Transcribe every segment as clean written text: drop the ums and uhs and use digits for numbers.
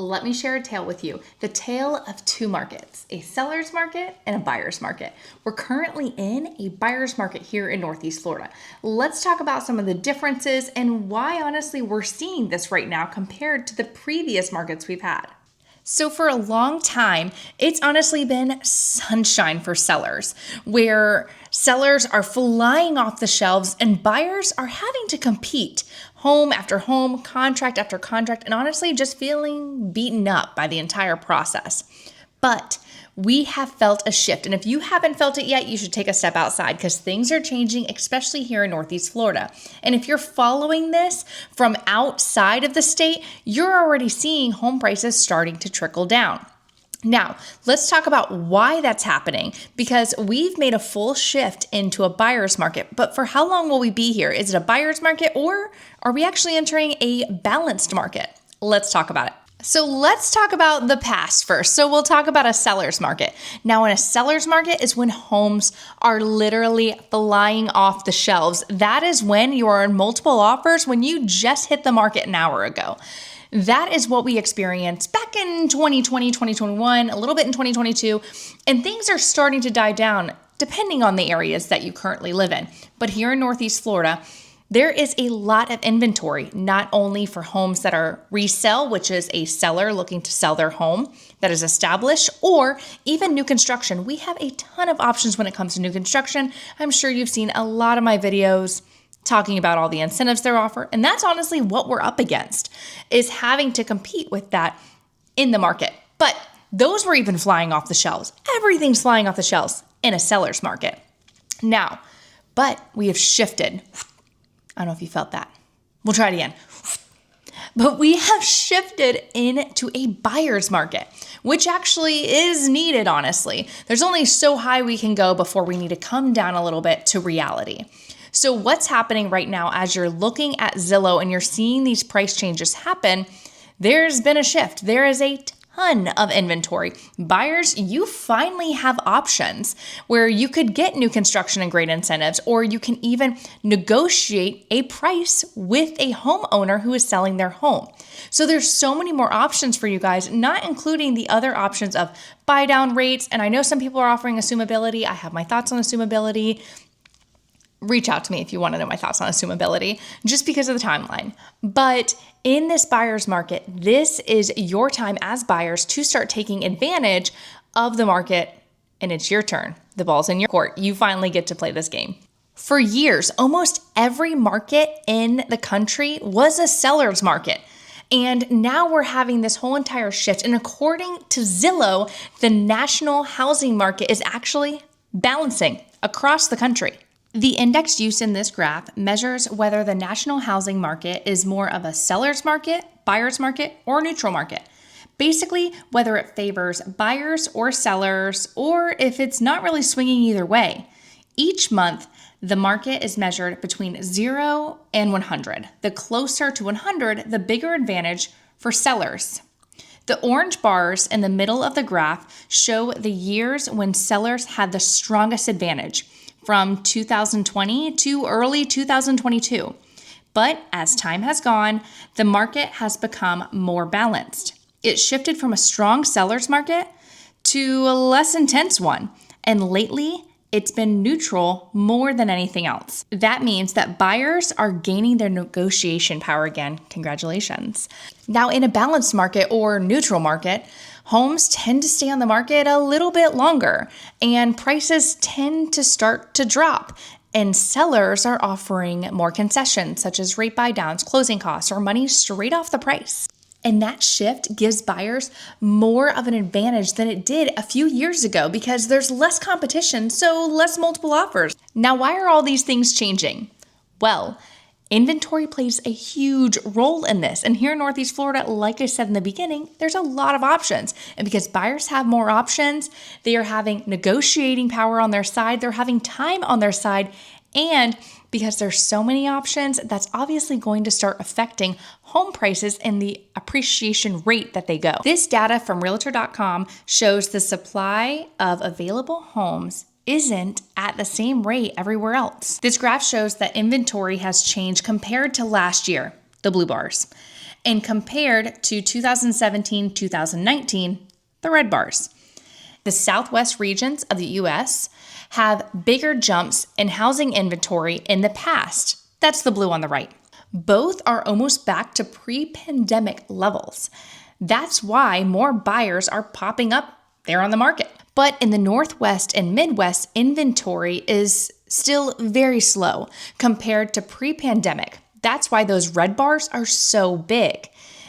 let me share a tale with you. The tale of two markets, a seller's market and a buyer's market. We're currently in a buyer's market here in Northeast Florida. Let's talk about some of the differences and why honestly we're seeing this right now compared to the previous markets we've had. So for a long time, it's honestly been sunshine for sellers, where sellers are flying off the shelves and buyers are having to compete home after home, contract after contract, and honestly just feeling beaten up by the entire process. But we have felt a shift. And if you haven't felt it yet, you should take a step outside because things are changing, especially here in Northeast Florida. And if you're following this from outside of the state, you're already seeing home prices starting to trickle down. Now, let's talk about why that's happening because we've made a full shift into a buyer's market. But for how long will we be here? Is it a buyer's market or are we actually entering a balanced market? Let's talk about it. So let's talk about the past first. So we'll talk about a seller's market. Now, in a seller's market is when homes are literally flying off the shelves. That is when you are in multiple offers when you just hit the market an hour ago. That is what we experienced back in 2020, 2021, a little bit in 2022, and things are starting to die down depending on the areas that you currently live in. But here in Northeast Florida, there is a lot of inventory, not only for homes that are resale, which is a seller looking to sell their home that is established, or even new construction. We have a ton of options when it comes to new construction. I'm sure you've seen a lot of my videos talking about all the incentives they're offering. And that's honestly what we're up against, is having to compete with that in the market. But those were even flying off the shelves. Everything's flying off the shelves in a seller's market. Now, but we have shifted. I don't know if you felt that. We'll try it again. But we have shifted into a buyer's market, which actually is needed, honestly. There's only so high we can go before we need to come down a little bit to reality. So what's happening right now as you're looking at Zillow and you're seeing these price changes happen, there's been a shift. There is a ton of inventory. Buyers, you finally have options where you could get new construction and great incentives, or you can even negotiate a price with a homeowner who is selling their home. So there's so many more options for you guys, not including the other options of buy down rates. And I know some people are offering assumability. I have my thoughts on assumability. Reach out to me if you want to know my thoughts on assumability, just because of the timeline. But in this buyer's market, this is your time as buyers to start taking advantage of the market, and it's your turn. The ball's in your court. You finally get to play this game. For years, almost every market in the country was a seller's market. And now we're having this whole entire shift. And according to Zillow, the national housing market is actually balancing across the country. The index used in this graph measures whether the national housing market is more of a seller's market, buyer's market, or neutral market. Basically, whether it favors buyers or sellers, or if it's not really swinging either way. Each month, the market is measured between 0 and 100. The closer to 100, the bigger advantage for sellers. The orange bars in the middle of the graph show the years when sellers had the strongest advantage, from 2020 to early 2022. But as time has gone, the market has become more balanced. It shifted from a strong seller's market to a less intense one. And lately, it's been neutral more than anything else. That means that buyers are gaining their negotiation power again. Congratulations. Now, in a balanced market or neutral market, homes tend to stay on the market a little bit longer and prices tend to start to drop. And sellers are offering more concessions such as rate buy downs, closing costs, or money straight off the price. And that shift gives buyers more of an advantage than it did a few years ago because there's less competition, so less multiple offers. Now, why are all these things changing? Well, inventory plays a huge role in this. And here in Northeast Florida, like I said in the beginning, there's a lot of options. And because buyers have more options, they are having negotiating power on their side, they're having time on their side, and because there's so many options, that's obviously going to start affecting home prices and the appreciation rate that they go. This data from Realtor.com shows the supply of available homes isn't at the same rate everywhere else. This graph shows that inventory has changed compared to last year, the blue bars. and compared to 2017, 2019, the red bars. The southwest regions of the US have bigger jumps in housing inventory in the past. That's the blue on the right. Both are almost back to pre-pandemic levels. That's why more buyers are popping up there on the market. But in the Northwest and Midwest, inventory is still very slow compared to pre-pandemic. That's why those red bars are so big.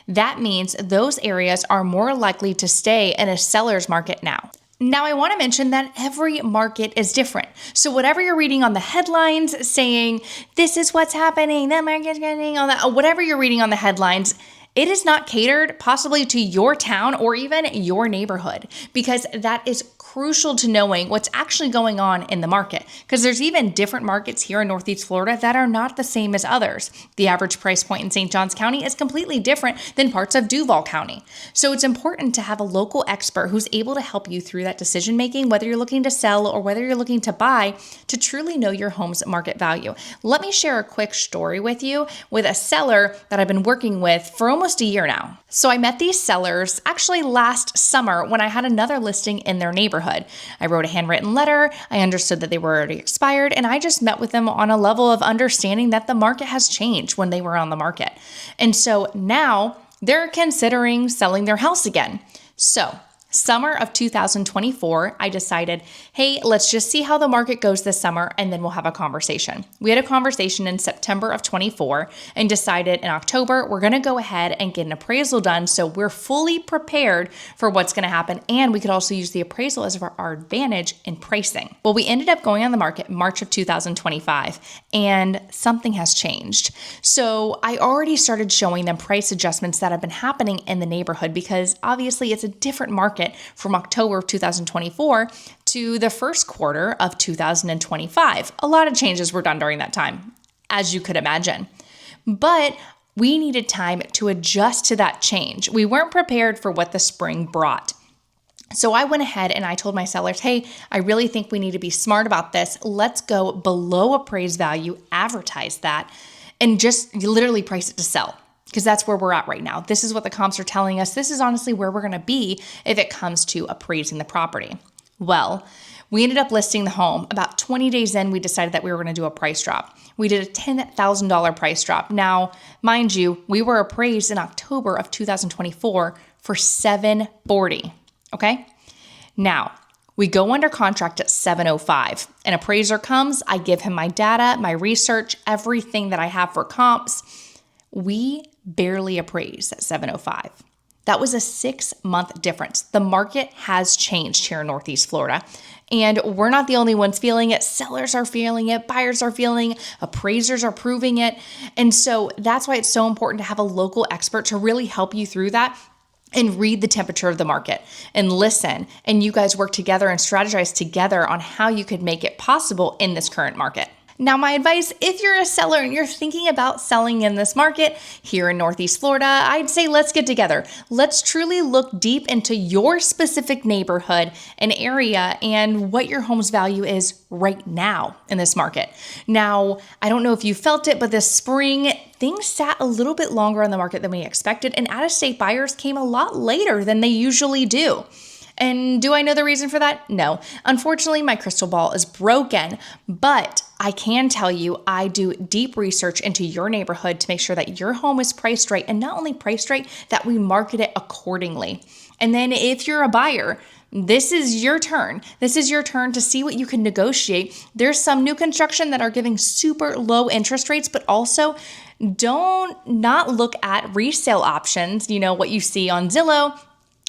That means those areas are more likely to stay in a seller's market now. Now, I want to mention that every market is different. So whatever you're reading on the headlines saying, this is what's happening, that market's getting, all that, whatever you're reading on the headlines, it is not catered possibly to your town or even your neighborhood, because that is crucial to knowing what's actually going on in the market, because there's even different markets here in Northeast Florida that are not the same as others. The average price point in St. Johns County is completely different than parts of Duval County. So it's important to have a local expert who's able to help you through that decision making, whether you're looking to sell or whether you're looking to buy, to truly know your home's market value. Let me share a quick story with you with a seller that I've been working with for almost a year now. So I met these sellers actually last summer when I had another listing in their neighborhood. I wrote a handwritten letter. I understood that they were already expired, and I just met with them on a level of understanding that the market has changed when they were on the market. And so now they're considering selling their house again. So summer of 2024, I decided, hey, let's just see how the market goes this summer, and then we'll have a conversation. We had a conversation in September of 24 and decided in October, we're going to go ahead and get an appraisal done so we're fully prepared for what's going to happen. And we could also use the appraisal as our advantage in pricing. Well, we ended up going on the market March of 2025, and something has changed. So I already started showing them price adjustments that have been happening in the neighborhood, because obviously it's a different market from October of 2024 to the first quarter of 2025. A lot of changes were done during that time, as you could imagine. But we needed time to adjust to that change. We weren't prepared for what the spring brought. So I went ahead and I told my sellers, hey, I really think we need to be smart about this. Let's go below appraised value, advertise that, and just literally price it to sell. Because that's where we're at right now. This is what the comps are telling us. This is honestly where we're going to be if it comes to appraising the property. Well, we ended up listing the home. About 20 days in, we decided that we were going to do a price drop. We did a $10,000 price drop. Now, mind you, we were appraised in October of 2024 for $740. Okay? Now, we go under contract at $705. An appraiser comes, I give him my data, my research, everything that I have for comps. We barely appraised at $705. That was a 6-month difference. The market has changed here in Northeast Florida, and we're not the only ones feeling it. Sellers are feeling it, buyers are feeling it, appraisers are proving it. And so that's why it's so important to have a local expert to really help you through that and read the temperature of the market and listen. And you guys work together and strategize together on how you could make it possible in this current market. Now, my advice, if you're a seller and you're thinking about selling in this market here in Northeast Florida, I'd say let's get together. Let's truly look deep into your specific neighborhood and area and what your home's value is right now in this market. Now, I don't know if you felt it, but this spring, things sat a little bit longer on the market than we expected, and out-of-state buyers came a lot later than they usually do. And do I know the reason for that? No. Unfortunately, my crystal ball is broken, but I can tell you I do deep research into your neighborhood to make sure that your home is priced right, and not only priced right, that we market it accordingly. And then if you're a buyer, this is your turn. This is your turn to see what you can negotiate. There's some new construction that are giving super low interest rates, but also don't not look at resale options, what you see on Zillow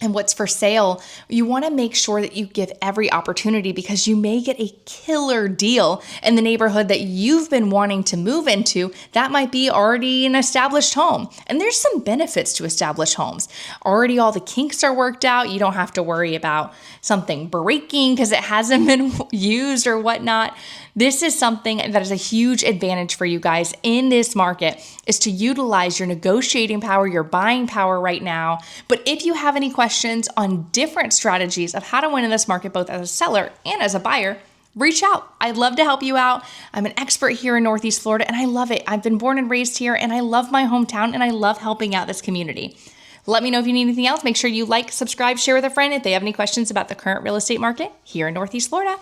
and what's for sale. You want to make sure that you give every opportunity, because you may get a killer deal in the neighborhood that you've been wanting to move into that might be already an established home. And there's some benefits to established homes. Already all the kinks are worked out. You don't have to worry about something breaking because it hasn't been used or whatnot. This is something that is a huge advantage for you guys in this market, is to utilize your negotiating power, your buying power right now. But if you have any questions on different strategies of how to win in this market, both as a seller and as a buyer, reach out. I'd love to help you out. I'm an expert here in Northeast Florida and I love it. I've been born and raised here and I love my hometown and I love helping out this community. Let me know if you need anything else. Make sure you like, subscribe, share with a friend if they have any questions about the current real estate market here in Northeast Florida.